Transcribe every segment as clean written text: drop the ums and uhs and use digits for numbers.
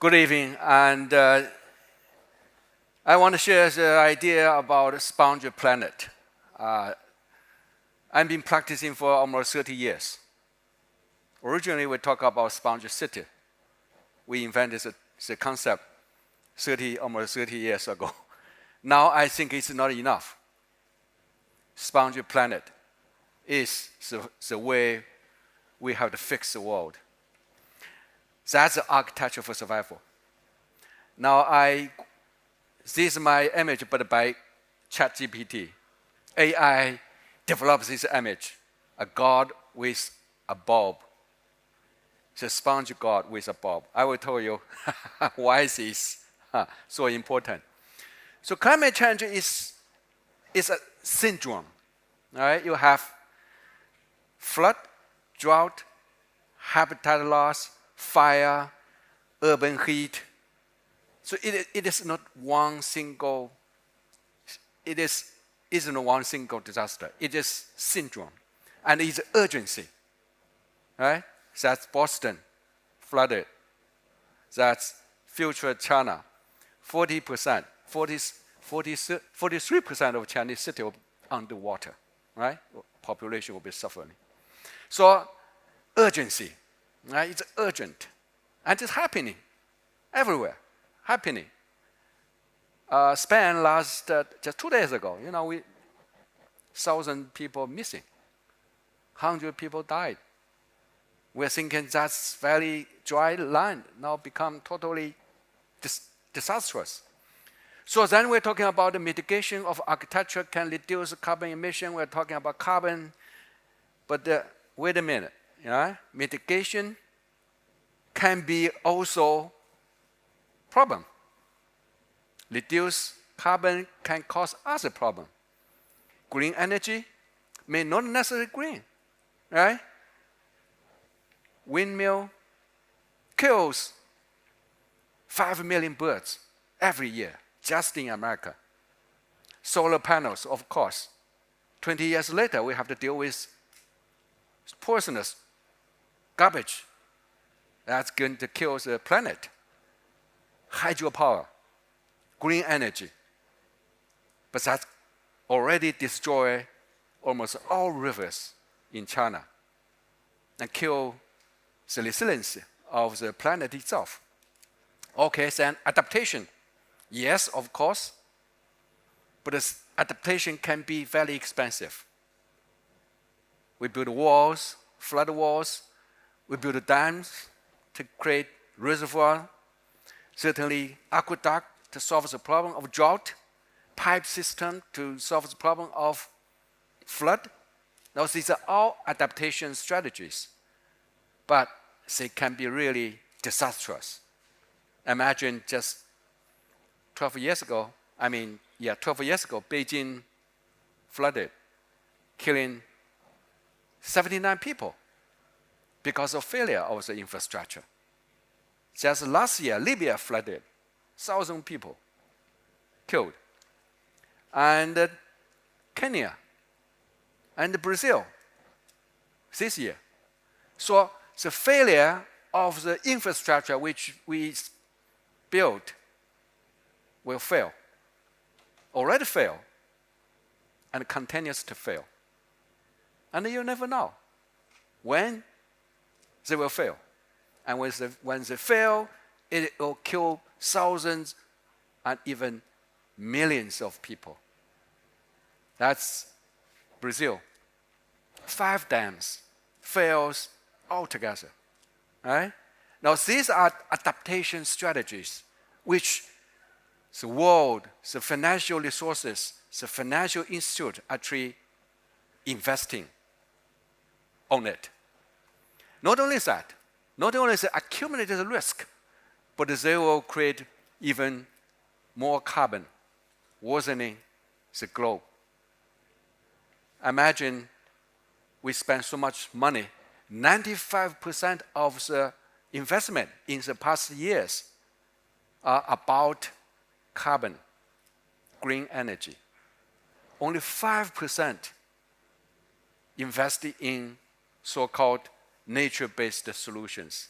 Good evening, and I want to share the idea about sponge planet. I've been practicing for almost 30 years. Originally, we talk about sponge city. We invented the concept almost 30 years ago. Now I think it's not enough. Sponge planet is the way we have to fix the world. That's the architecture for survival. Now this is my image, but by ChatGPT. AI develops this image, a god with a bulb. The sponge god with a bulb. I will tell you why is this so important. So climate change is a syndrome. All right? You have flood, drought, habitat loss, fire, urban heat. So it is not one single. Isn't one single disaster. It is syndrome, and it's urgency. Right? That's Boston, flooded. That's future China, 40%, 43% of Chinese city will be underwater. Right? Population will be suffering. So urgency. Right? It's urgent, and it's happening everywhere. Happening. Spain just 2 days ago, 1,000 people missing, 100 people died. We're thinking that's very dry land now become totally disastrous. So then we're talking about the mitigation of architecture can reduce carbon emission. We're talking about carbon, but wait a minute. Mitigation can be also problem. Reduce carbon can cause other problem. Green energy may not necessarily green, right? Windmill kills 5 million birds every year, just in America. Solar panels, of course. 20 years later, we have to deal with poisonous garbage that's going to kill the planet. Hydropower, green energy. But that already destroyed almost all rivers in China and kill the resilience of the planet itself. Okay, then adaptation. Yes, of course. But this adaptation can be very expensive. We build walls, flood walls. We build dams to create reservoir. Certainly, aqueduct to solve the problem of drought, pipe system to solve the problem of flood. Now, these are all adaptation strategies, but they can be really disastrous. Imagine just 12 years ago, 12 years ago, Beijing flooded, killing 79 people because of failure of the infrastructure. Just last year, Libya flooded, 1,000 people killed. And Kenya and Brazil this year. So the failure of the infrastructure which we built will fail. Already fail and continues to fail. And you never know when they will fail. And when they fail, it will kill thousands and even millions of people. That's Brazil. 5 dams fails altogether. Right? Now these are adaptation strategies which the world, the financial resources, the financial institute actually investing on it. Not only that, not only the accumulated risk, but they will create even more carbon, worsening the globe. Imagine we spend so much money, 95% of the investment in the past years are about carbon, green energy. Only 5% invested in so-called nature-based solutions.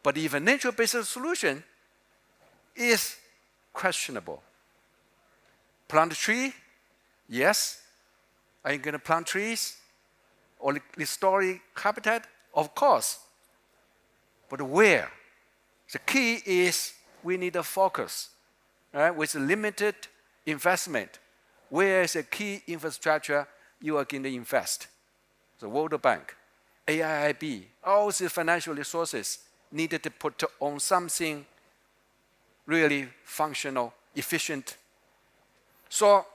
But even nature-based solution is questionable. Plant a tree, yes. Are you going to plant trees or restore habitat? Of course. But where? The key is we need a focus, right? With limited investment. Where is the key infrastructure you are going to invest? The World Bank, AIIB, all the financial resources needed to put on something really functional, efficient. So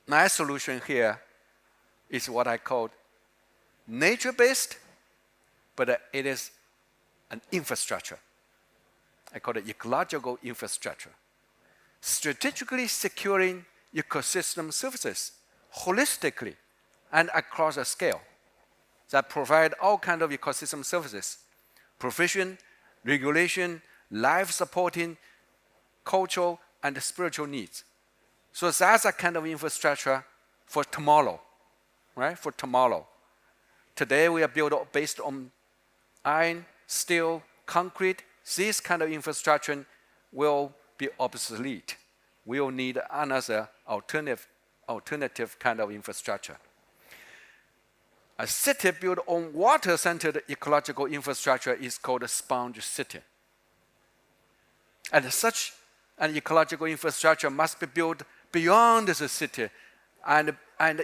my solution here is what I call nature-based, but it is an infrastructure. I call it ecological infrastructure. Strategically securing ecosystem services holistically and across a scale that provide all kinds of ecosystem services, provision, regulation, life supporting, cultural, and spiritual needs. So that's a kind of infrastructure for tomorrow, right? For tomorrow. Today we are built based on iron, steel, concrete. This kind of infrastructure will be obsolete. We will need another alternative kind of infrastructure. A city built on water-centered ecological infrastructure is called a sponge city. And such an ecological infrastructure must be built beyond the city and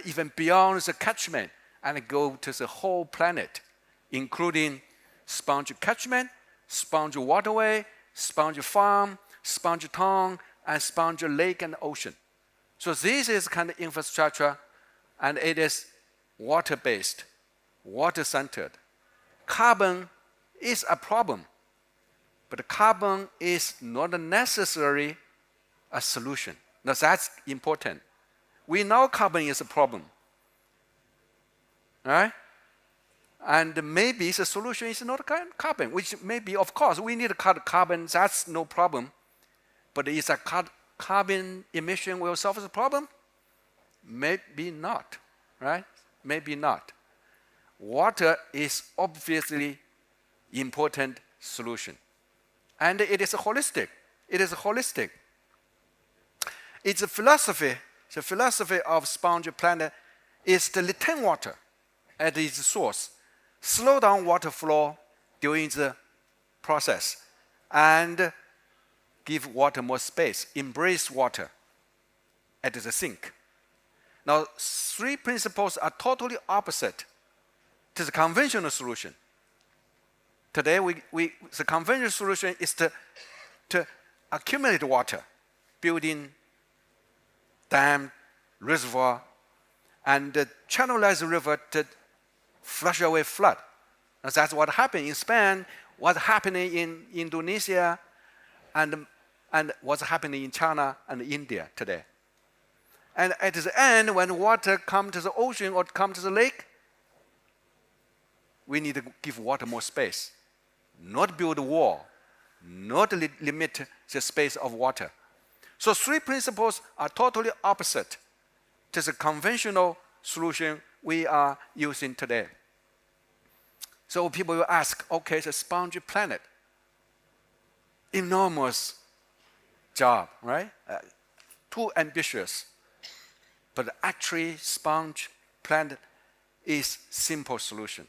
even beyond the catchment and go to the whole planet, including sponge catchment, sponge waterway, sponge farm, sponge town, and sponge lake and ocean. So this is kind of infrastructure, and it is water-based, water-centered. Carbon is a problem, but carbon is not necessarily a solution. Now that's important. We know carbon is a problem, right? And maybe the solution is not carbon, which maybe, of course, we need to cut carbon, that's no problem. But is a carbon emission will solve the problem? Maybe not, right? Maybe not. Water is obviously important solution. And it is holistic. It is holistic. It's a philosophy. The philosophy of sponge planet is to retain water at its source, slow down water flow during the process, and give water more space, embrace water at the sink. Now, three principles are totally opposite to the conventional solution. Today, the conventional solution is to accumulate water, building dam, reservoir, and channelize the river to flush away flood. And that's what happened in Spain, what's happening in Indonesia, and what's happening in China and India today. And at the end, when water comes to the ocean or comes to the lake, we need to give water more space, not build a wall, not limit the space of water. So three principles are totally opposite to the conventional solution we are using today. So people will ask, okay, the sponge planet, enormous job, right? Too ambitious. But actually, sponge planet is simple solution.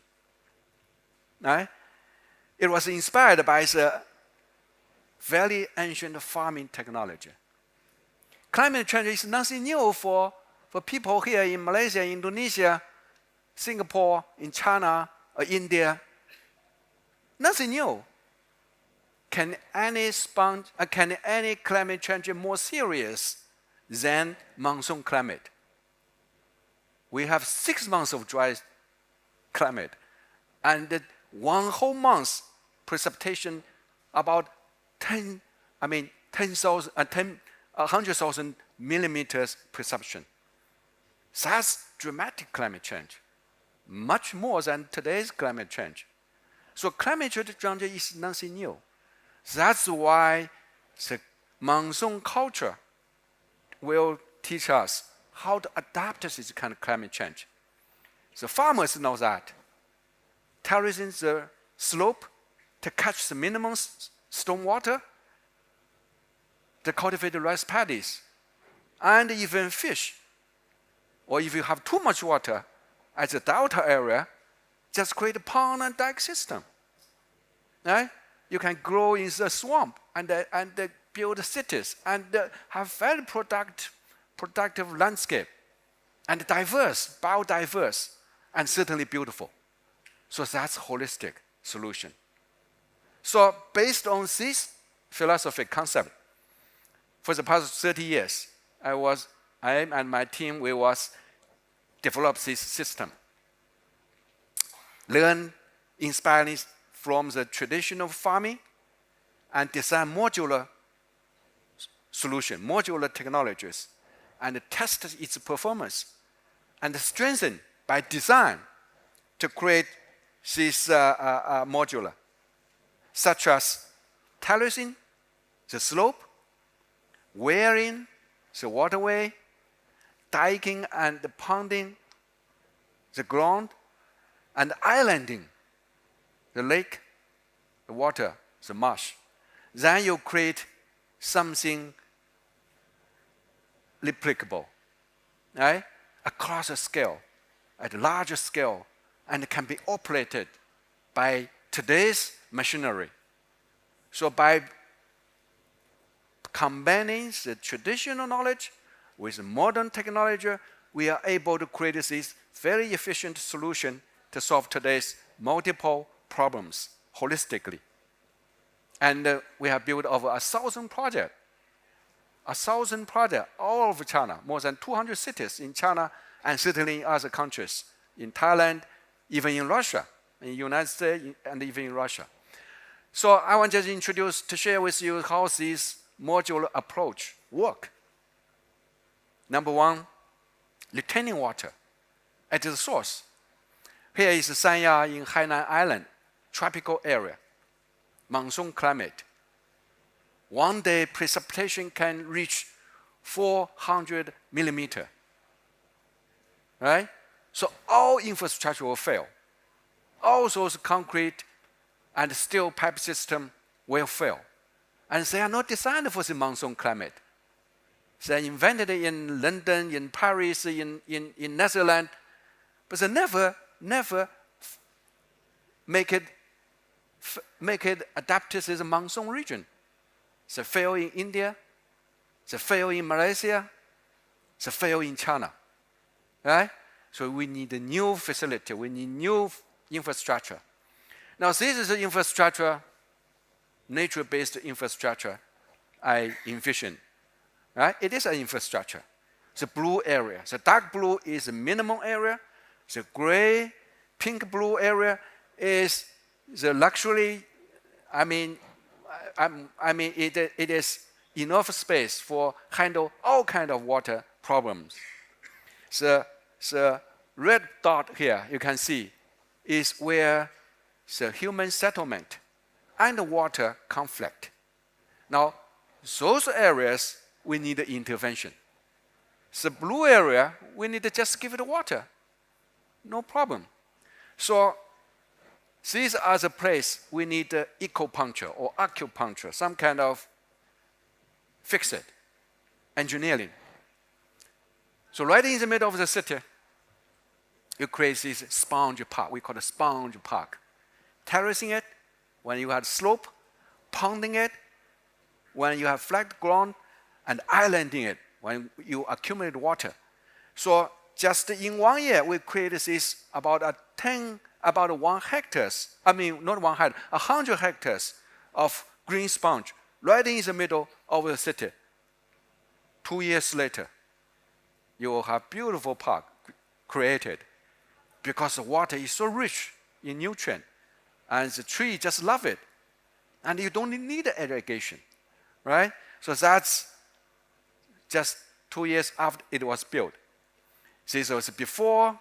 Right? It was inspired by the very ancient farming technology. Climate change is nothing new for people here in Malaysia, Indonesia, Singapore, in China, or India. Nothing new. Can any climate change be more serious than monsoon climate? We have 6 months of dry climate, and 1 whole month precipitation about 100,000 millimeters precipitation. That's dramatic climate change, much more than today's climate change. So climate change is nothing new. That's why the monsoon culture will teach us how to adapt to this kind of climate change. The farmers know that. Terracing the slope to catch the minimum stormwater, to cultivate the rice paddies, and even fish. Or if you have too much water at the delta area, just create a pond and dike system. Right? You can grow in the swamp and build cities and have very productive landscape and diverse, biodiverse, and certainly beautiful. So that's holistic solution. So based on this philosophy concept, for the past 30 years, I and my team, we was develop this system. Learn, inspiring from the traditional farming and design modular solution, modular technologies, and test its performance and strengthen by design to create this modular, such as terracing the slope, wearing the waterway, diking and ponding the ground, and islanding the lake, the water, the marsh. Then you create something replicable, right? Across a scale, at a larger scale, and can be operated by today's machinery. So by combining the traditional knowledge with modern technology, we are able to create this very efficient solution to solve today's multiple problems holistically. And we have built over 1,000 projects. 1,000 projects all over China, more than 200 cities in China, and certainly in other countries, in Thailand, even in Russia, in the United States, and even in Russia. So I want to share with you how this modular approach works. Number one, retaining water at the source. Here is Sanya in Hainan Island, tropical area, monsoon climate. One day precipitation can reach 400 millimeter, right? So all infrastructure will fail. All those concrete and steel pipe system will fail. And they are not designed for the monsoon climate. They are invented in London, in Paris, in Netherlands, but they never make it adapted to the monsoon region. They fail in India, they fail in Malaysia, they fail in China, right? So we need a new facility, we need new infrastructure. Now this is the infrastructure, nature-based infrastructure I envision, right? It is an infrastructure. The blue area, the dark blue is the minimum area, the gray, pink blue area is the luxury. It is enough space for handle all kind of water problems. The red dot here, you can see, is where the human settlement and the water conflict. Now, those areas, we need intervention. The blue area, we need to just give it water. No problem. So these are the place we need ecopuncture or acupuncture, some kind of fix-it, engineering. So right in the middle of the city, you create this sponge park. We call it sponge park. Terracing it when you have slope, ponding it when you have flat ground, and islanding it when you accumulate water. So just in 1 year, we created this about 1 hectares. Not 1 hectare, 100 hectares of green sponge right in the middle of the city. 2 years later, you will have beautiful park created because the water is so rich in nutrient, and the tree just love it, and you don't need irrigation, right? So that's just 2 years after it was built. This was before,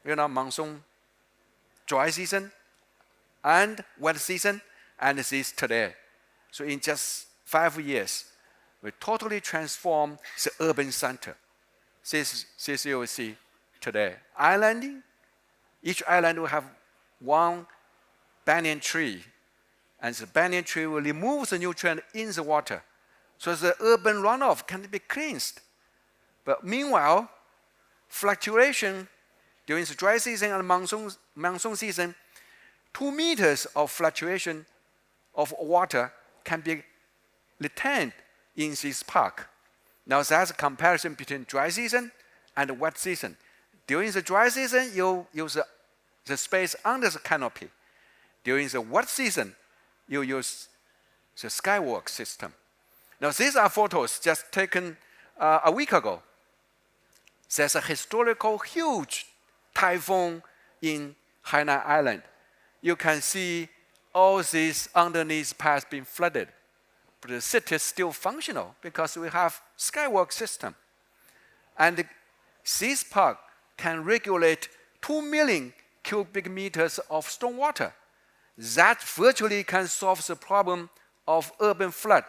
monsoon, dry season, and wet season, and this is today. So in just 5 years, we totally transformed the urban center. This you will see today. Islanding, each island will have 1 banyan tree and the banyan tree will remove the nutrient in the water, so the urban runoff can be cleansed. But meanwhile, fluctuation during the dry season and monsoon season, 2 meters of fluctuation of water can be retained in this park. Now that's a comparison between dry season and wet season. During the dry season, you use the space under the canopy. During the wet season, you use the skywalk system. Now these are photos just taken a week ago. There's a historical huge typhoon in Hainan Island. You can see all these underneath paths being flooded. But the city is still functional because we have skywalk system. And this park can regulate 2 million cubic meters of stormwater. That virtually can solve the problem of urban flood.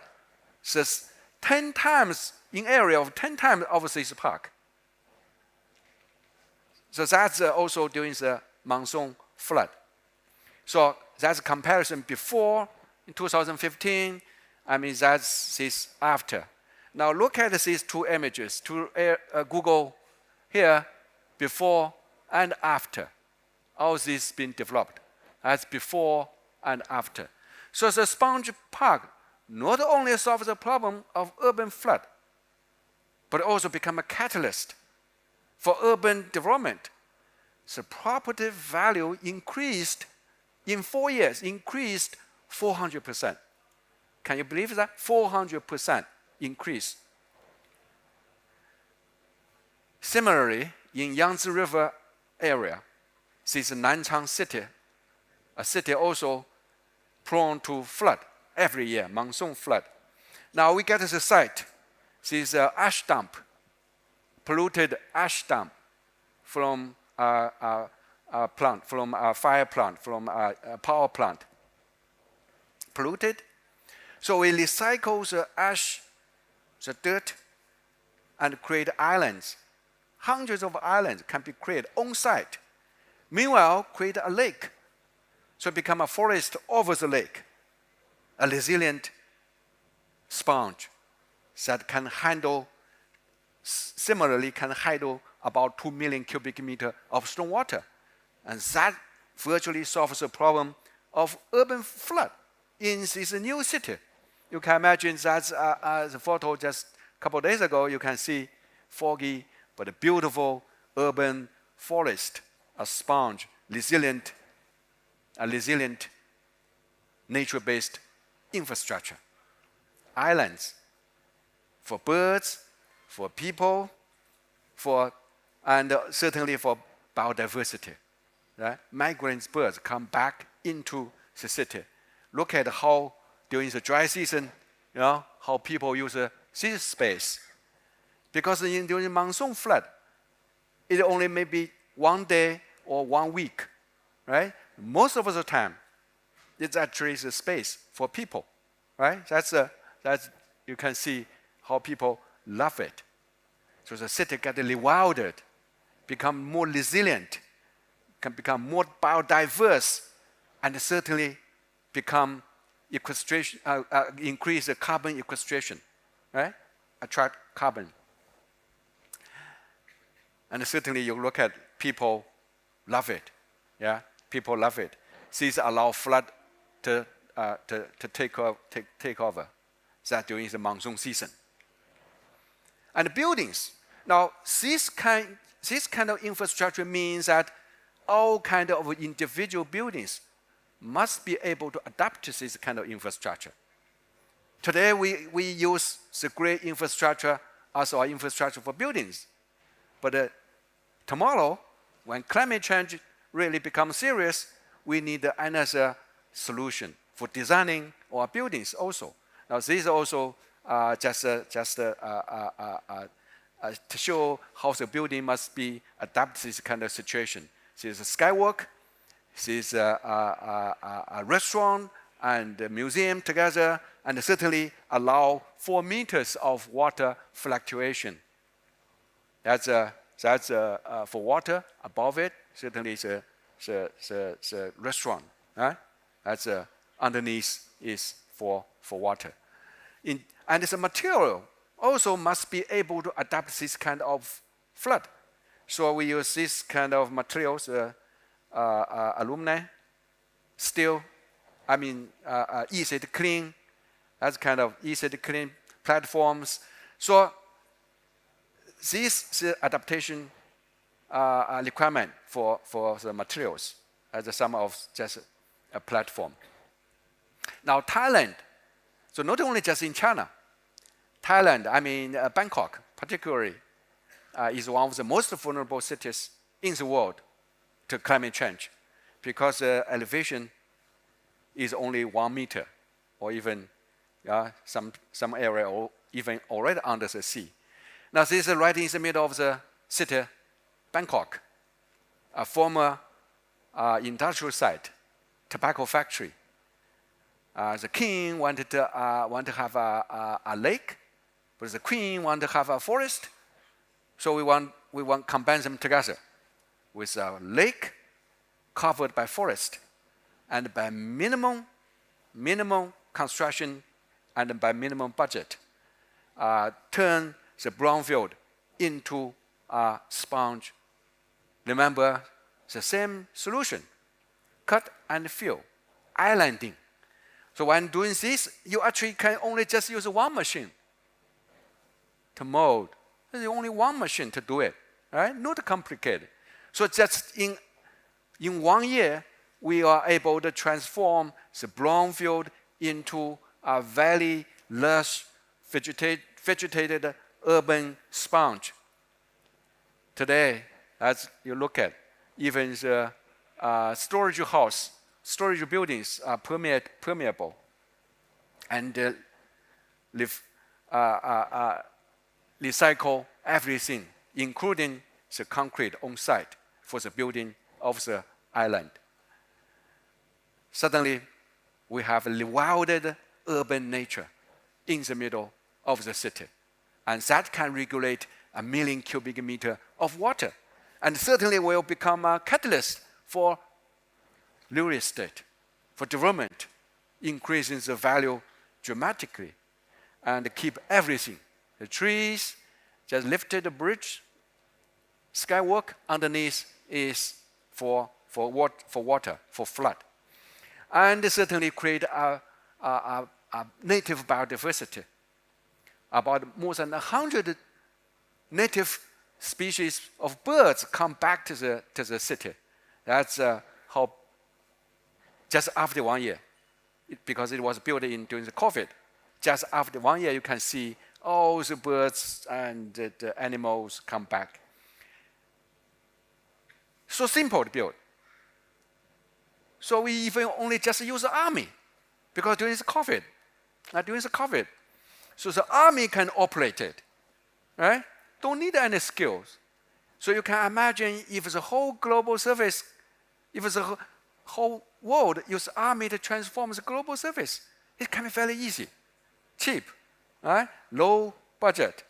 It's 10 times in area of 10 times of this park. So that's also during the monsoon flood. So that's a comparison before in 2015. I mean, that's this after. Now look at these 2 images to Google here, before and after. All this been developed as before and after. So the sponge park not only solves the problem of urban flood, but also become a catalyst for urban development. The property value increased in 4 years, increased 400%. Can you believe that? 400% increase. Similarly, in Yangtze River area, this is Nanchang city, a city also prone to flood every year, monsoon flood. Now we get to the site. This is ash dump, polluted ash dump from a plant, from a fire plant, from a power plant. Polluted. So we recycle the ash, the dirt, and create islands. Hundreds of islands can be created on site. Meanwhile, create a lake. So become a forest over the lake. A resilient sponge that can handle, similarly can handle about 2 million cubic meters of stormwater. And that virtually solves the problem of urban flood in this new city. You can imagine that's the photo just a couple of days ago. You can see foggy but a beautiful urban forest, a sponge, resilient nature-based infrastructure. Islands for birds, for people, and certainly for biodiversity. Right? Migrant birds come back into the city. Look at how during the dry season, how people use this space. Because during monsoon flood, it only may be 1 day or 1 week, right? Most of the time, it's actually a space for people, right? That's you can see how people love it. So the city gets rewilded, become more resilient, can become more biodiverse, and certainly become increase the carbon sequestration, right? Attract carbon. And certainly you look at people love it, yeah? People love it. These allow flood to take over. That during the monsoon season. And buildings. Now, this kind of infrastructure means that all kind of individual buildings must be able to adapt to this kind of infrastructure. Today, we use the great infrastructure as our infrastructure for buildings. But tomorrow, when climate change really becomes serious, we need another solution for designing our buildings also. Now, this is also just to show how the building must be adapted to this kind of situation. This is a skywalk, this is a restaurant and a museum together, and certainly allow 4 meters of water fluctuation. That's for water. Above it, certainly it's a restaurant. Right? That's underneath is for water. And the material also must be able to adapt this kind of flood. So we use this kind of materials, alumni, steel, easy to clean, as kind of easy to clean platforms. So this adaptation requirement for the materials as a sum of just a platform. Now Thailand, so not only just in China, Thailand, Bangkok particularly, is one of the most vulnerable cities in the world to climate change because the elevation is only 1 meter or even some area or even already under the sea. Now this is right in the middle of the city, Bangkok, a former industrial site, tobacco factory. The king wanted to have a lake, but the queen wanted to have a forest. So we want to combine them together with a lake covered by forest, and by minimum construction and by minimum budget, turn the brownfield into a sponge. Remember the same solution, cut and fill, islanding. So when doing this, you actually can only just use one machine to mold. There's only one machine to do it, right? Not complicated. So just in 1 year, we are able to transform the brownfield into a very lush, vegetated urban sponge. Today, as you look at, even the storage buildings are permeable and recycle everything, including the concrete on site for the building of the island. Suddenly, we have a rewilded urban nature in the middle of the city. And that can regulate 1 million cubic meter of water. And certainly will become a catalyst for real estate, for development, increasing the value dramatically, and keep everything. The trees, just lifted the bridge, skywalk underneath is for water, for flood. And certainly create a native biodiversity. About more than 100 native species of birds come back to the city. That's how, just after 1 year, because it was built during the COVID, just after 1 year you can see all the birds and the animals come back. So simple to build. So we even only just use the army, because during the COVID, so the army can operate it, right? Don't need any skills. So you can imagine if the whole global service, if the whole world use army to transform the global service, it can be very easy, cheap, right? Low budget,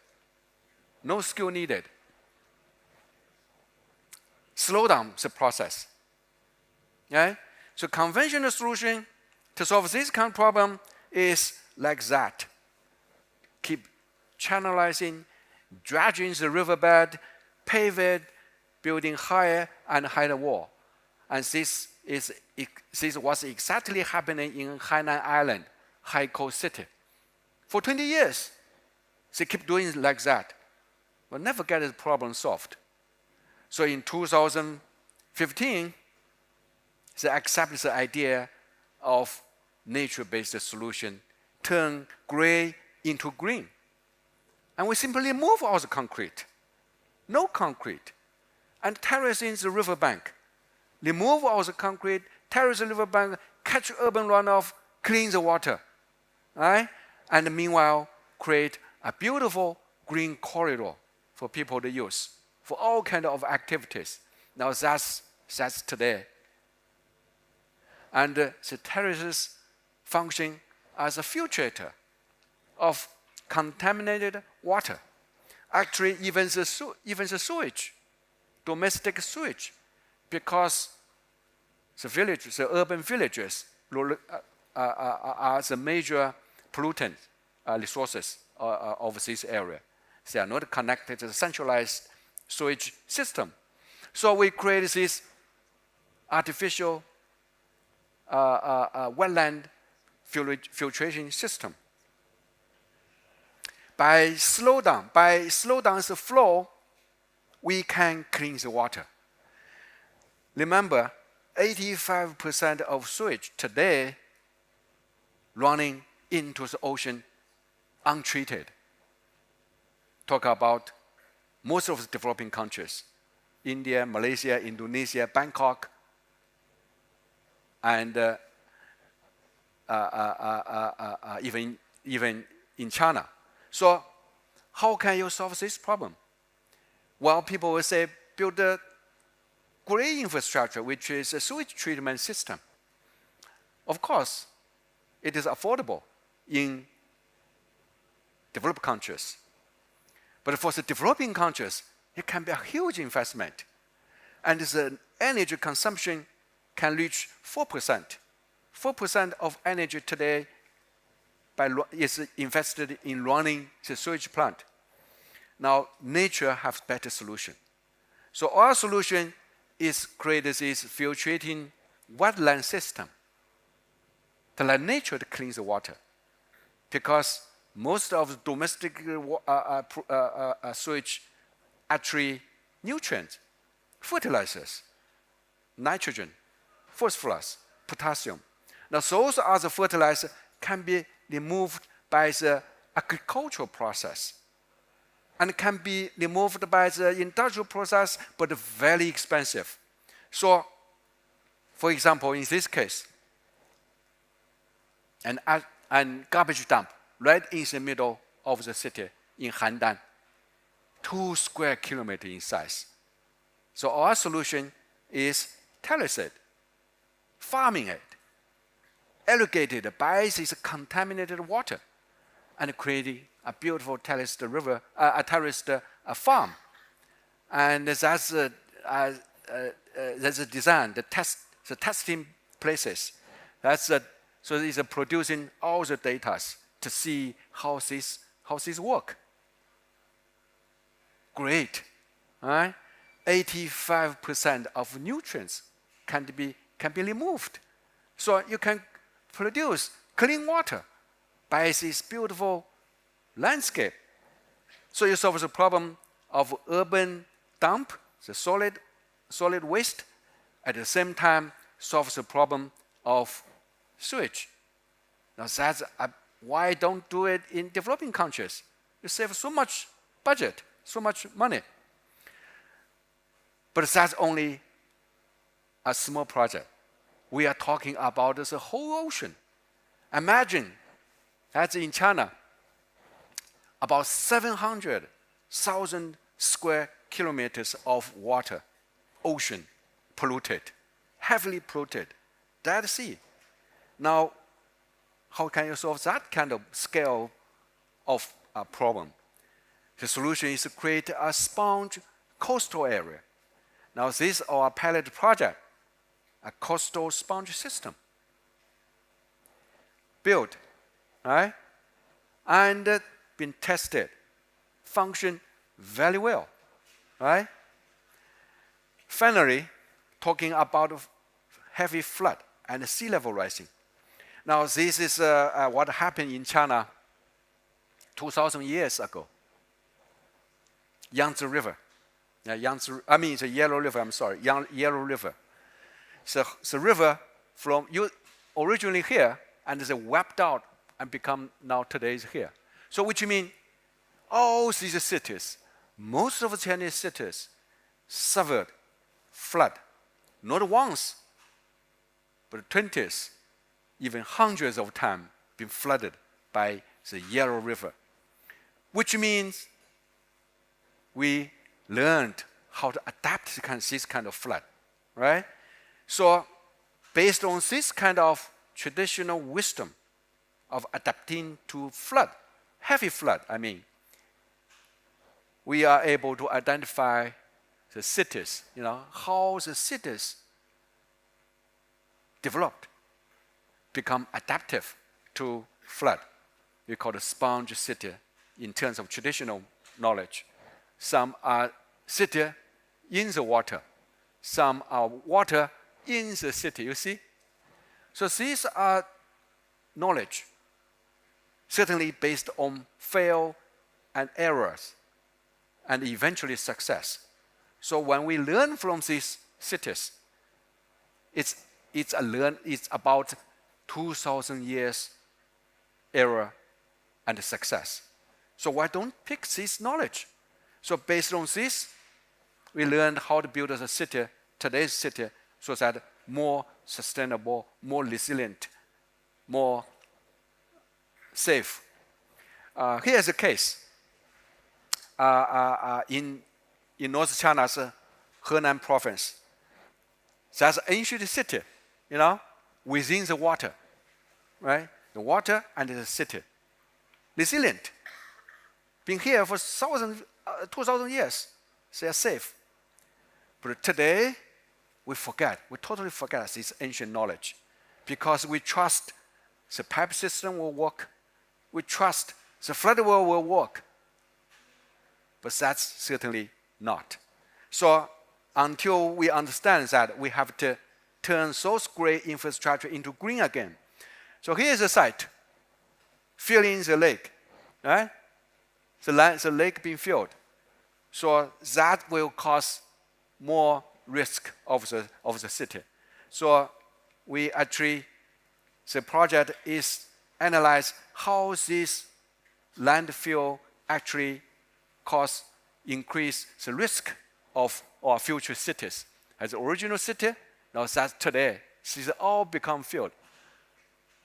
no skill needed. Slow down the process, right? So conventional solution to solve this kind of problem is like that. Keep channelizing, dredging the riverbed, pave it, building higher and higher wall. And this was exactly happening in Hainan Island, Haikou City. For 20 years, they keep doing it like that, but never get the problem solved. So in 2015, they accepted the idea of nature-based solution, turn gray into green. And we simply remove all the concrete, no concrete, and terracing the riverbank. Remove all the concrete, terrace the riverbank, catch urban runoff, clean the water, right? And meanwhile, create a beautiful green corridor for people to use, for all kinds of activities. Now that's today. And the terraces function as a filtrator of contaminated water. Actually, even the sewage, domestic sewage, because the urban villages are the major pollutant resources of this area. They are not connected to the centralized sewage system. So we create this artificial wetland filtration system. By slow down the flow, we can clean the water. Remember, 85% of sewage today running into the ocean untreated. Talk about most of the developing countries, India, Malaysia, Indonesia, Bangkok, and even in China. So how can you solve this problem? Well, people will say, build a great infrastructure, which is a sewage treatment system. Of course, it is affordable in developed countries. But for the developing countries, it can be a huge investment. And the energy consumption can reach 4%. 4% of energy today is invested in running the sewage plant. Now, nature has better solution. So our solution is create this filtrating wetland system to let nature to clean the water. Because most of domestic sewage actually nutrients, fertilizers, nitrogen, phosphorus, potassium. Now those other fertilizers can be removed by the agricultural process and can be removed by the industrial process, but very expensive. So, for example, in this case, an garbage dump right in the middle of the city in Handan, 2 square kilometers in size. So our solution is terrace it, farming it, irrigated by this contaminated water, and creating a beautiful terraced river, a terraced farm. And that's the design, the testing places. So it's producing all the data to see how this work. Great, right? 85% of nutrients can be removed. So you can produce clean water by this beautiful landscape. So you solve the problem of urban dump, the solid waste, at the same time solve the problem of sewage. Now that's why don't do it in developing countries? You save so much budget, so much money. But that's only a small project. We are talking about the whole ocean. Imagine that's in China, about 700,000 square kilometers of water, ocean, polluted, heavily polluted, Dead Sea. Now, how can you solve that kind of scale of a problem? The solution is to create a sponge coastal area. Now, this is our pilot project, a coastal sponge system. Built, right? And been tested, function very well, right? Finally, talking about heavy flood and sea level rising. Now, this is what happened in China 2,000 years ago. Yangtze River. It's a Yellow River, I'm sorry, Yellow River. So the river from originally here, and is wiped out and become now today's here. So which means all these cities, most of the Chinese cities suffered flood, not once, but 20s, even hundreds of times been flooded by the Yellow River. Which means we learned how to adapt to this kind of flood, right? So based on this kind of traditional wisdom of adapting to flood, heavy flood, we are able to identify the cities, how the cities developed. become adaptive to flood. We call it sponge city in terms of traditional knowledge. Some are city in the water. Some are water in the city, you see? So these are knowledge, certainly based on fail and errors, and eventually success. So when we learn from these cities, it's about 2,000 years error and success. So why don't pick this knowledge? So based on this, we learned how to build a city, today's city, so that more sustainable, more resilient, more safe. Here's a case. In North China's Henan province, there's an ancient city, within the water, right? The water and the city. Resilient. Been here for 2,000 years. They are safe. But today, we totally forget this ancient knowledge because we trust the pipe system will work. We trust the flood wall will work. But that's certainly not. So until we understand that, we have to turn those gray infrastructure into green again. So here's a site, filling the lake, right? The lake being filled. So that will cause more risk of the city. So we actually, the project is analyze how this landfill actually increase the risk of our future cities. As the original city, now that's today, these all become filled.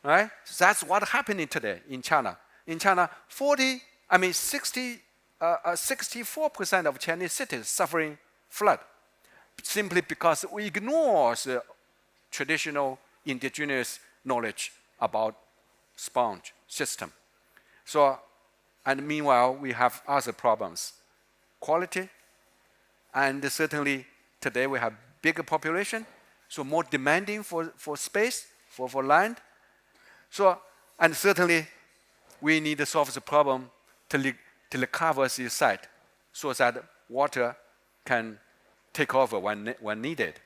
Right? So that's what happening today in China. In China, 64% of Chinese cities suffering flood, simply because we ignore the traditional indigenous knowledge about sponge system. So, and meanwhile, we have other problems. Quality, and certainly today we have bigger population, so more demanding for space, for land. So, and certainly we need to solve the problem to recover the site so that water can take over when needed.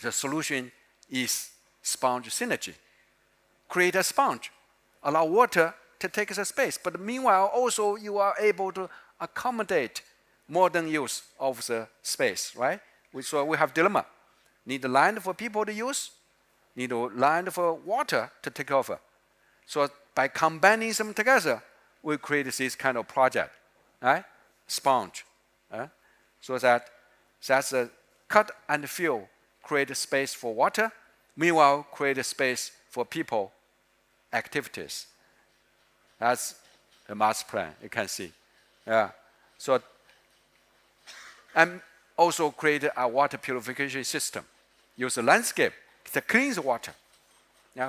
The solution is sponge synergy. Create a sponge, allow water to take the space, but meanwhile also you are able to accommodate modern use of the space, right? So we have dilemma. Need the land for people to use, need land for water to take over. So by combining them together, we create this kind of project, right? Sponge. So that's a cut and fill, create a space for water, meanwhile create a space for people, activities. That's a master plan, you can see. So, and also create a water purification system. Use a landscape to clean the water.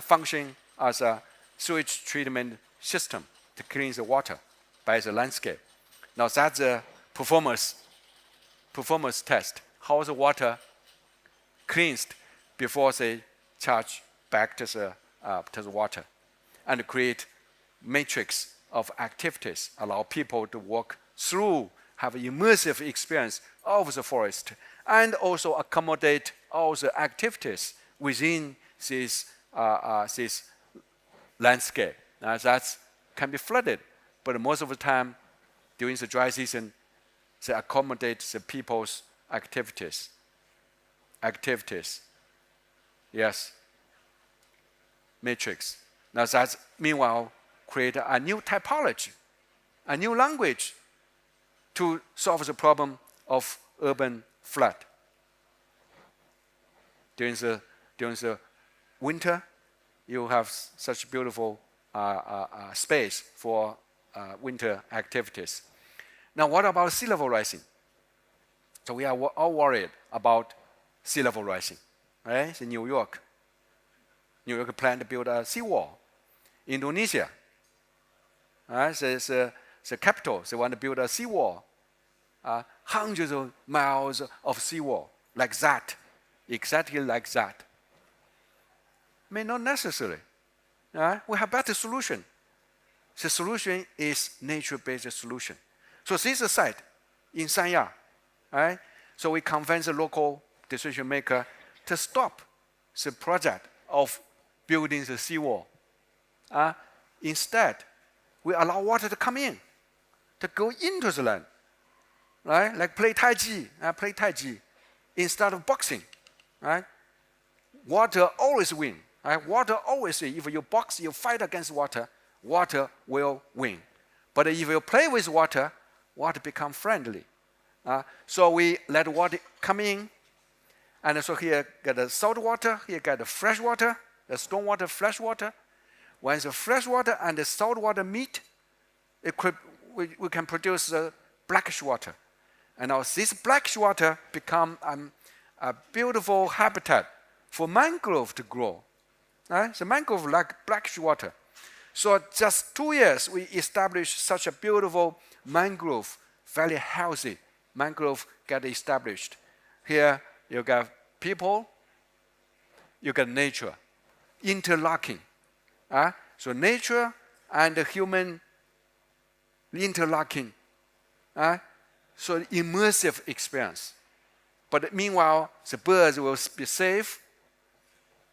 Function as a sewage treatment system to clean the water by the landscape. Now that's a performance test. How the water cleansed before they charge back to the water, and create matrix of activities, allow people to walk through, have an immersive experience of the forest, and also accommodate all the activities within this landscape. That can be flooded, but most of the time during the dry season, they accommodate the people's activities. Yes. Matrix. Now that's meanwhile create a new typology, a new language to solve the problem of urban flood. During the winter, you have such beautiful space for winter activities. Now, what about sea level rising? So we are all worried about sea level rising, right? In New York planned to build a seawall. Indonesia, right? The capital, they want to build a seawall. Hundreds of miles of seawall, like that, exactly like that. May not necessary. We have better solution. The solution is nature-based solution. So this is a site in Sanya. Right? So we convince the local decision maker to stop the project of building the seawall. Instead, we allow water to come in, to go into the land. Right? Like play Tai Chi, instead of boxing. Right? Water always win. Right? Water always win. If you box, you fight against water, water will win. But if you play with water, water becomes friendly. So we let water come in. And so here get the salt water, here get the fresh water, the storm water, fresh water. When the fresh water and the salt water meet, we can produce blackish water. And now this blackish water become a beautiful habitat for mangrove to grow. Right? The mangrove like blackish water. So just 2 years, we established such a beautiful mangrove, very healthy mangrove get established. Here you got people, you got nature, interlocking. So nature and the human interlocking. So immersive experience. But meanwhile, the birds will be safe.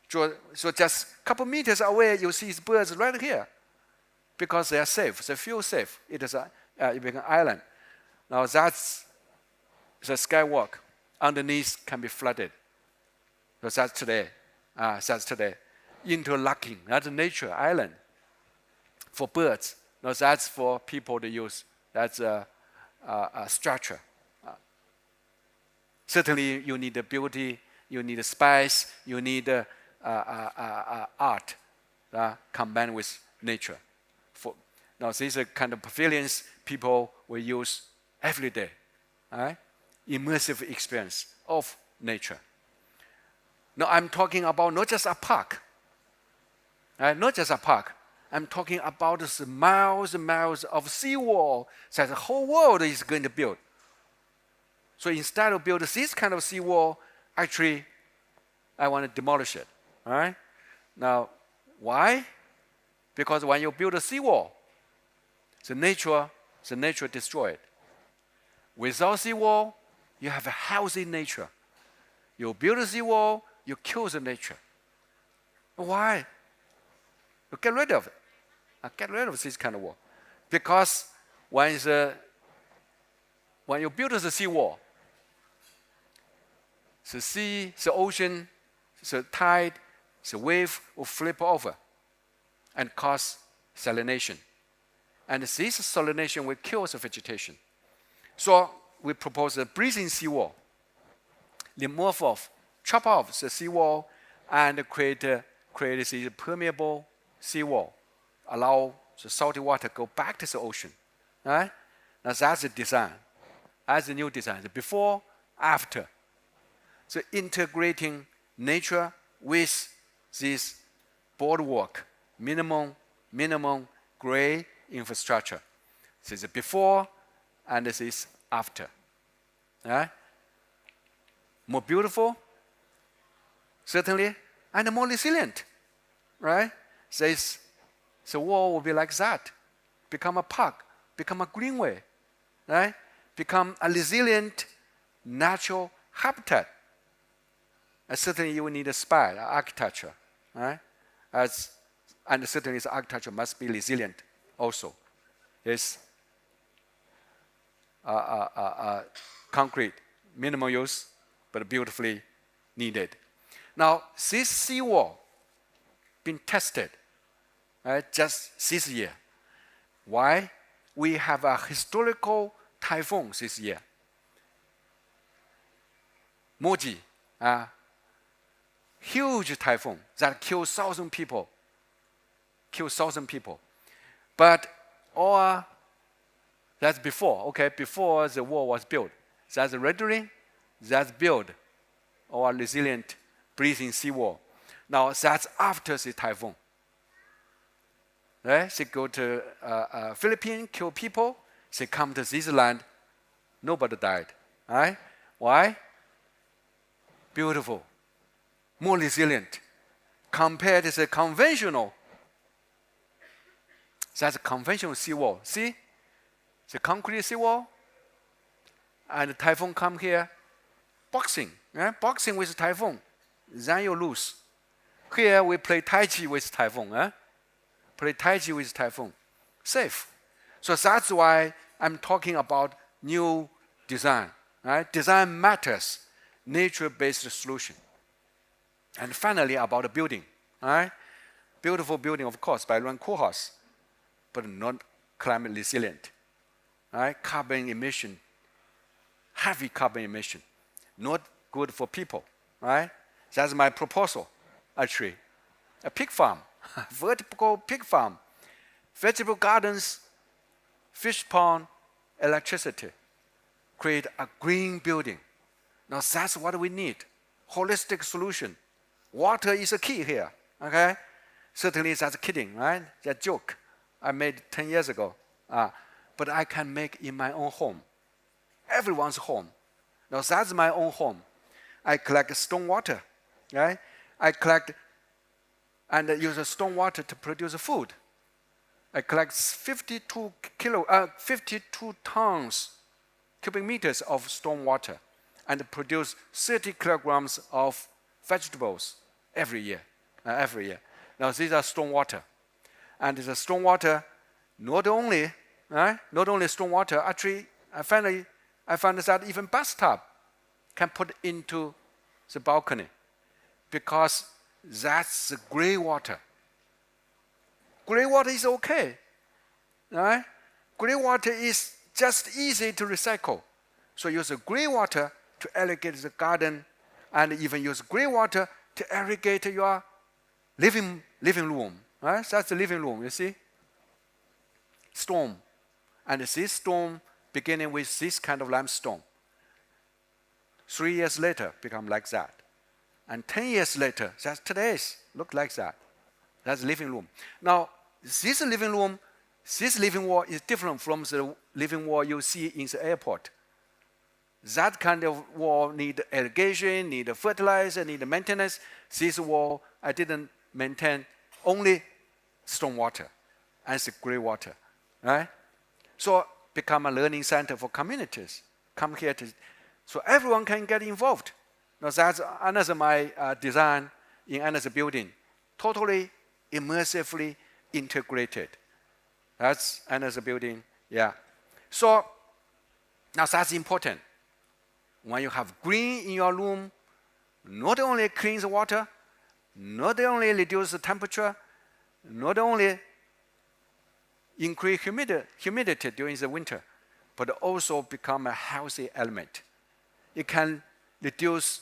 So just a couple meters away, you see the birds right here. Because they are safe, they feel safe. It is it becomes an island. Now that's the skywalk. Underneath can be flooded. So that's today. Interlocking, that's a nature island for birds. Now that's for people to use. That's a structure. Certainly you need the beauty, you need the spice, you need art combined with nature. Now these are kind of pavilions people will use every day. Immersive experience of nature. Now I'm talking about not just a park. Not just a park. I'm talking about the miles and miles of seawall that the whole world is going to build. So instead of build this kind of seawall, actually, I want to demolish it. All right? Now, why? Because when you build a seawall, the nature destroyed. Without seawall, you have a healthy nature. You build a seawall, you kill the nature. Why? You get rid of it. Get rid of this kind of wall. Because when you build the seawall, the sea, the ocean, the tide, the wave will flip over and cause salination. And this salination will kill the vegetation. So we propose a breathing seawall. Remove off, chop off the seawall and create this permeable seawall. Allow the salty water go back to the ocean. Right? Now that's the design. That's the new design. The before, after. So integrating nature with this boardwalk, minimum gray infrastructure. This is before and this is after. Right? More beautiful, certainly, and more resilient. Right? The wall will be like that. Become a park, become a greenway. Right? Become a resilient natural habitat. And certainly you will need a spire, architecture. Right? And certainly the architecture must be resilient also. It's concrete, minimal use, but beautifully needed. Now, this seawall been tested just this year. Why? We have a historical typhoon this year. Moji, huge typhoon that killed 1,000 people. But that's before, before the wall was built. That's rendering, that's built, or resilient breathing seawall. Now that's after the typhoon. Right? They go to Philippines, kill people. They come to this land, nobody died. Right? Why? Beautiful, more resilient compared to the conventional That's a conventional seawall. See? The concrete seawall. And the typhoon come here. Boxing. Boxing with typhoon. Then you lose. Here we play Tai Chi with typhoon. Play Tai Chi with typhoon. Safe. So that's why I'm talking about new design. Right? Design matters. Nature-based solution. And finally, about the building. Right? Beautiful building, of course, by Run Koolhaas, but not climate resilient. Right? Carbon emission, heavy carbon emission, not good for people. Right? That's my proposal, actually. A pig farm, vertical pig farm, vegetable gardens, fish pond, electricity. Create a green building. Now that's what we need. Holistic solution. Water is a key here. Okay? Certainly that's kidding, right? That joke I made 10 years ago. But I can make in my own home. Everyone's home. Now that's my own home. I collect stone water. Right? I collect and use the stone water to produce food. I collect 52 tons cubic meters of stone water and produce 30 kilograms of vegetables every year. Now these are stone water. And the stone water, not only stone water, actually I found that even bathtub can put into the balcony because that's the gray water. Gray water is okay. Right? Gray water is just easy to recycle. So use the gray water to irrigate the garden and even use gray water to irrigate your living room. Right? That's the living room, you see? Stone. And this stone beginning with this kind of limestone. 3 years later, become like that. And 10 years later, that's today's, look like that. That's living room. Now, this living room, this living wall is different from the living wall you see in the airport. That kind of wall need irrigation, need fertilizer, need maintenance. This wall, I didn't maintain, only stone water and the gray water. Right? So become a learning center for communities. Come here so everyone can get involved. Now that's another my design in another building. Totally immersively integrated. That's another building, yeah. So now that's important. When you have green in your room, not only cleans the water, not only reduce the temperature, not only increase humidity during the winter, but also become a healthy element. It can reduce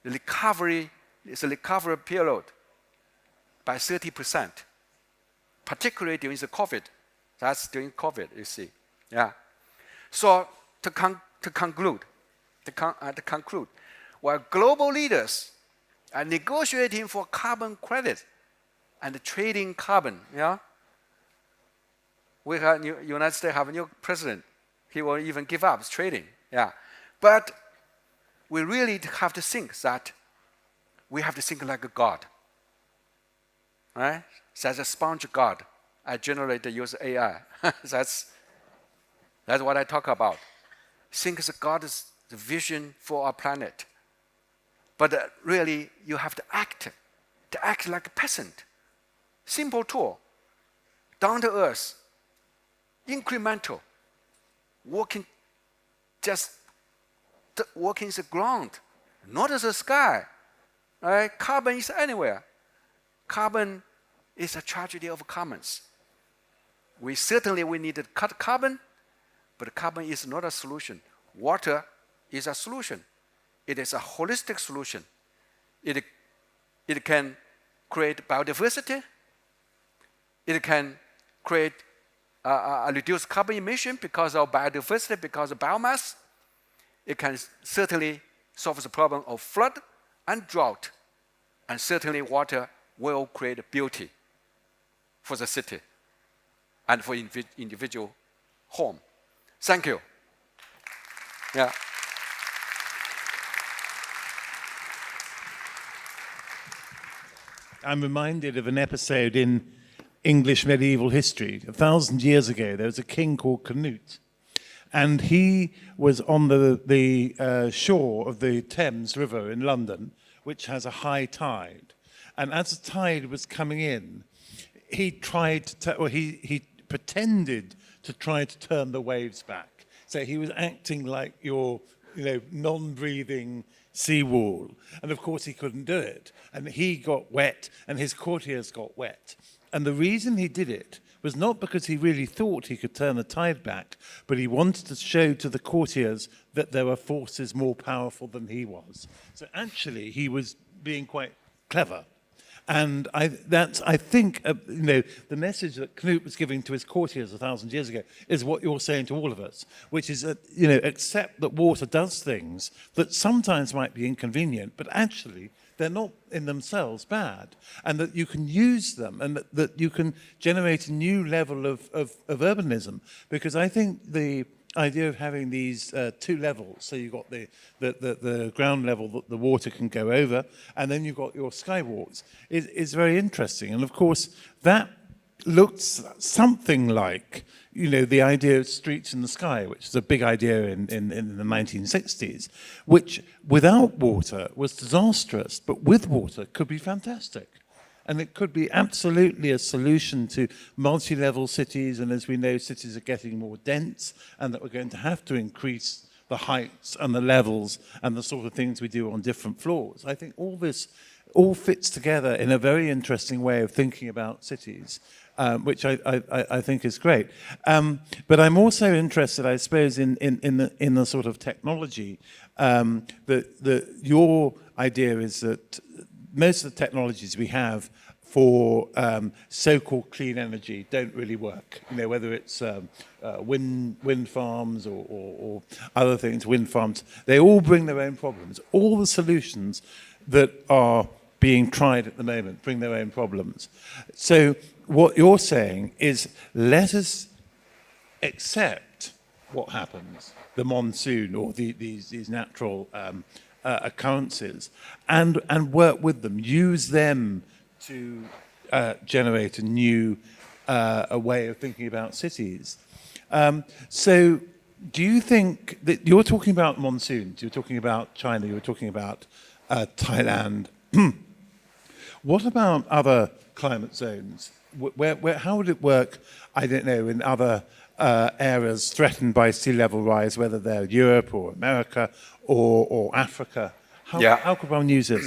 the recovery period by 30%, particularly during the COVID. That's during COVID, you see. Yeah. So to conclude, while global leaders are negotiating for carbon credit and trading carbon, yeah, we have United States have a new president. He will even give up trading. Yeah. But we really have to think that we have to think like a God. Right? That's a sponge God. I generally use AI. That's what I talk about. Think as God's vision for our planet. But really, you have to act like a peasant. Simple tool. Down to earth. Incremental. Walking the ground, not as the sky. Right? Carbon is anywhere. Carbon is a tragedy of commons. We need to cut carbon, but carbon is not a solution. Water is a solution. It is a holistic solution. It can create biodiversity. It can create reduce carbon emission because of biodiversity, because of biomass. It can certainly solve the problem of flood and drought. And certainly water will create beauty for the city and for individual home. Thank you. Yeah. I'm reminded of an episode in English medieval history. 1,000 years ago, there was a king called Canute. And he was on the shore of the Thames River in London, which has a high tide. And as the tide was coming in, he pretended to try to turn the waves back. So he was acting like your, non-breathing seawall. And of course he couldn't do it. And he got wet and his courtiers got wet. And the reason he did it was not because he really thought he could turn the tide back, but he wanted to show to the courtiers that there were forces more powerful than he was. So actually, he was being quite clever. And I think, the message that Canute was giving to his courtiers 1,000 years ago is what you're saying to all of us, which is that, accept that water does things that sometimes might be inconvenient, but actually they're not in themselves bad, and that you can use them, and that you can generate a new level of urbanism. Because I think the idea of having these two levels, so you've got the ground level that the water can go over, and then you've got your skywalks, is very interesting. And of course, that looks something like, the idea of streets in the sky, which is a big idea in the 1960s, which without water was disastrous, but with water could be fantastic. And it could be absolutely a solution to multi-level cities, and as we know, cities are getting more dense, and that we're going to have to increase the heights and the levels and the sort of things we do on different floors. I think all this all fits together in a very interesting way of thinking about cities, which I think is great. But I'm also interested, I suppose, in the sort of technology. That your idea is that most of the technologies we have for so-called clean energy don't really work. Whether it's wind farms or other things, wind farms, they all bring their own problems. All the solutions that are being tried at the moment bring their own problems. So what you're saying is, let us accept what happens, the monsoon or these natural occurrences, and work with them, use them to generate a new a way of thinking about cities. So do you think that you're talking about monsoons, you're talking about China, you're talking about Thailand. What about other climate zones? How would it work, I don't know, in other areas threatened by sea level rise, whether they're Europe or America or Africa? How could one use it?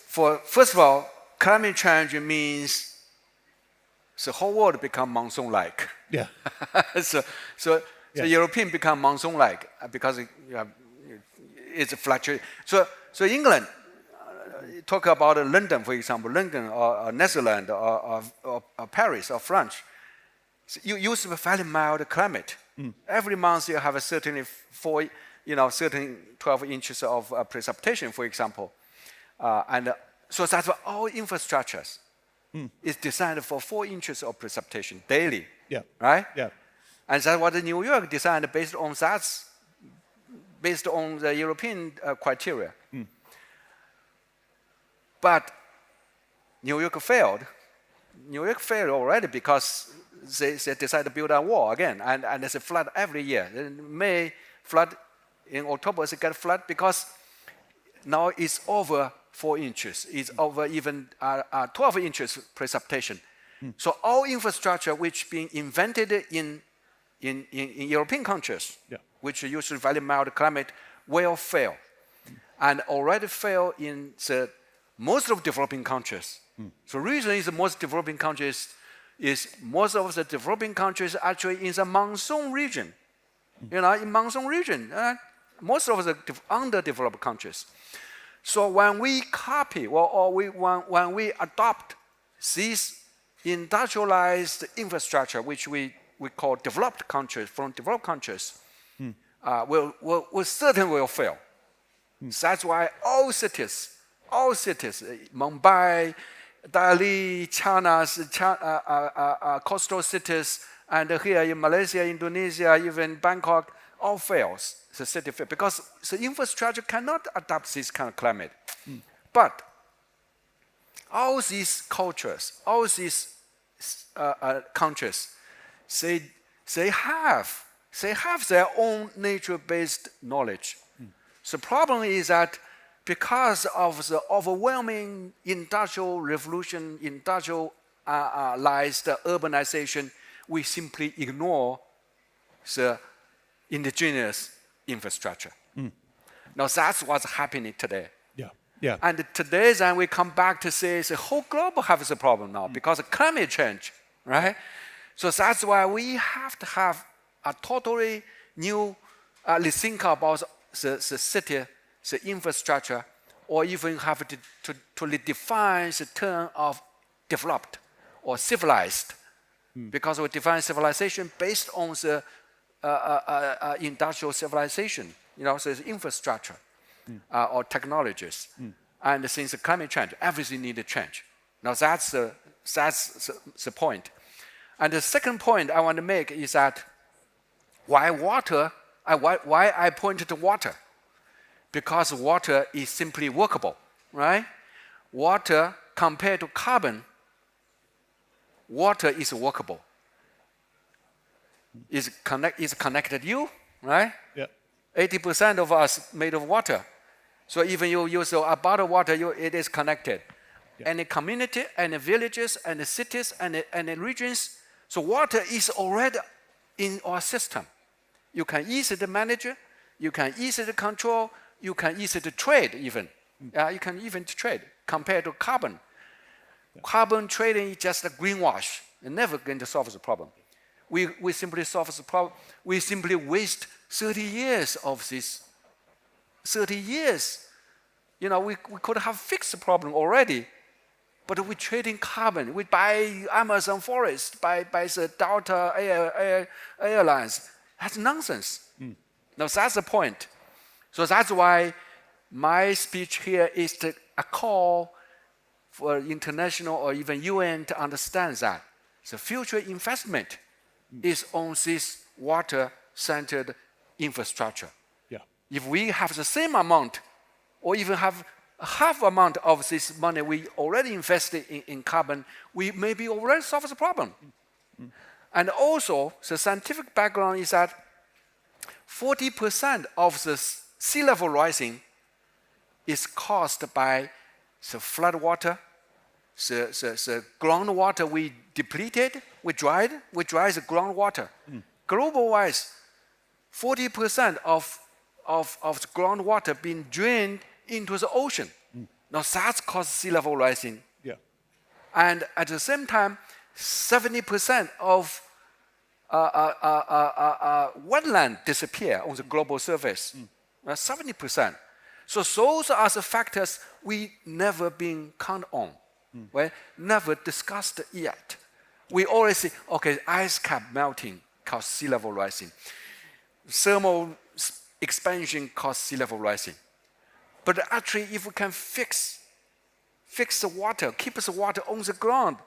First of all, climate change means the whole world become monsoon-like. Yeah. So European become monsoon-like because it's fluctuating. So England, talk about London, for example, London or Netherlands or Paris or France. So you use a fairly mild climate. Every month you have a certain 12 inches of precipitation, for example, and so that's why all infrastructures is designed for 4 inches of precipitation daily. Yeah. Right. Yeah. And that's what New York designed based on that. Based on the European criteria. But New York failed. New York failed already because they decided to build a wall again, and there's a flood every year. In May, flood. In October, they get flood because now it's over 4 inches. It's over even 12 inches precipitation. So all infrastructure which being invented in European countries, which usually very mild climate, will fail, and already fail in the most of developing countries. So reason is most developing countries is most of the developing countries actually in the monsoon region. In monsoon region, most of the underdeveloped countries. So when we copy when we adopt this industrialized infrastructure, which we call developed countries, from developed countries, will certainly fail. That's why all cities, Mumbai, Delhi, China's coastal cities, and here in Malaysia, Indonesia, even Bangkok, all fails. The city fails because the infrastructure cannot adapt this kind of climate. But all these cultures, all these countries, they have their own nature-based knowledge. So the problem is that because of the overwhelming industrial revolution, industrialized urbanization, we simply ignore the indigenous infrastructure. Now that's what's happening today. Yeah. And today then we come back to say the whole globe has a problem now because of climate change, right? So that's why we have to have a totally new think about the city, the infrastructure, or even have to redefine the term of developed or civilized, because we define civilization based on the industrial civilization, so it's infrastructure or technologies. And since the climate change, everything needs to change. Now that's the point. And the second point I want to make is that why I pointed to water? Because water is simply workable, right? Water compared to carbon, water is workable. It's connected you, right? Yeah. 80% of us made of water. So even you use a bottle of water, it is connected. Yeah. And the community, and the villages, and the cities, and the regions. So water is already in our system. You can easily manage it. You can easily control. You can easily trade even. You can even trade compared to carbon. Yeah. Carbon trading is just a greenwash. It's never going to solve the problem. We simply solve the problem. We simply waste 30 years of this. 30 years. We could have fixed the problem already. But we trade in carbon. We buy Amazon forest, buy the Delta Airlines. That's nonsense. Now that's the point. So that's why my speech here is a call for international or even UN to understand that the future investment is on this water-centered infrastructure. Yeah. If we have the same amount, or even have half amount of this money we already invested in carbon, we maybe already solve the problem. And also, the scientific background is that 40% of the sea level rising is caused by the flood water, the groundwater we depleted, we dried the groundwater. Global-wise, 40% of the groundwater being drained into the ocean. Now that's caused sea level rising. Yeah. And at the same time, 70% of wetland disappear on the global surface. 70%. So those are the factors we never been count on. Well, never discussed yet. We always say, okay, ice cap melting causes sea level rising. Thermal expansion causes sea level rising. But actually, if we can fix the water, keep the water on the ground,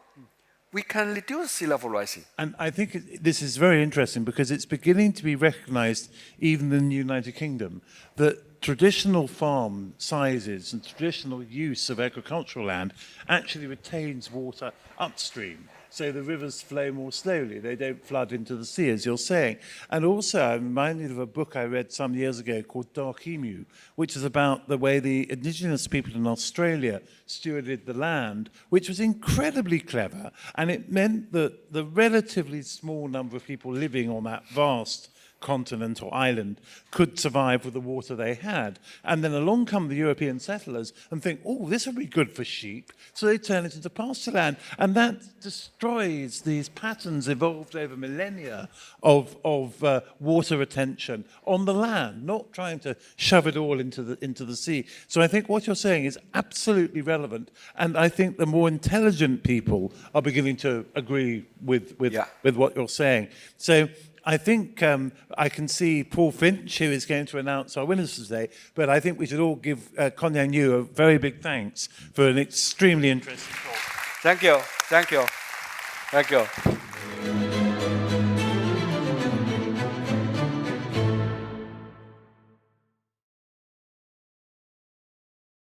we can reduce sea level rising. And I think this is very interesting because it's beginning to be recognized even in the United Kingdom that traditional farm sizes and traditional use of agricultural land actually retains water upstream. So the rivers flow more slowly. They don't flood into the sea, as you're saying. And also, I'm reminded of a book I read some years ago called Dark Emu, which is about the way the indigenous people in Australia stewarded the land, which was incredibly clever. And it meant that the relatively small number of people living on that vast continent or island could survive with the water they had. And then along come the European settlers and think, oh, this would be good for sheep. So they turn it into pasture land. And that destroys these patterns evolved over millennia of water retention on the land, not trying to shove it all into the sea. So I think what you're saying is absolutely relevant. And I think the more intelligent people are beginning to agree with what you're saying. So I think I can see Paul Finch, who is going to announce our winners today, but I think we should all give Konyang Yu a very big thanks for an extremely interesting talk. Thank you.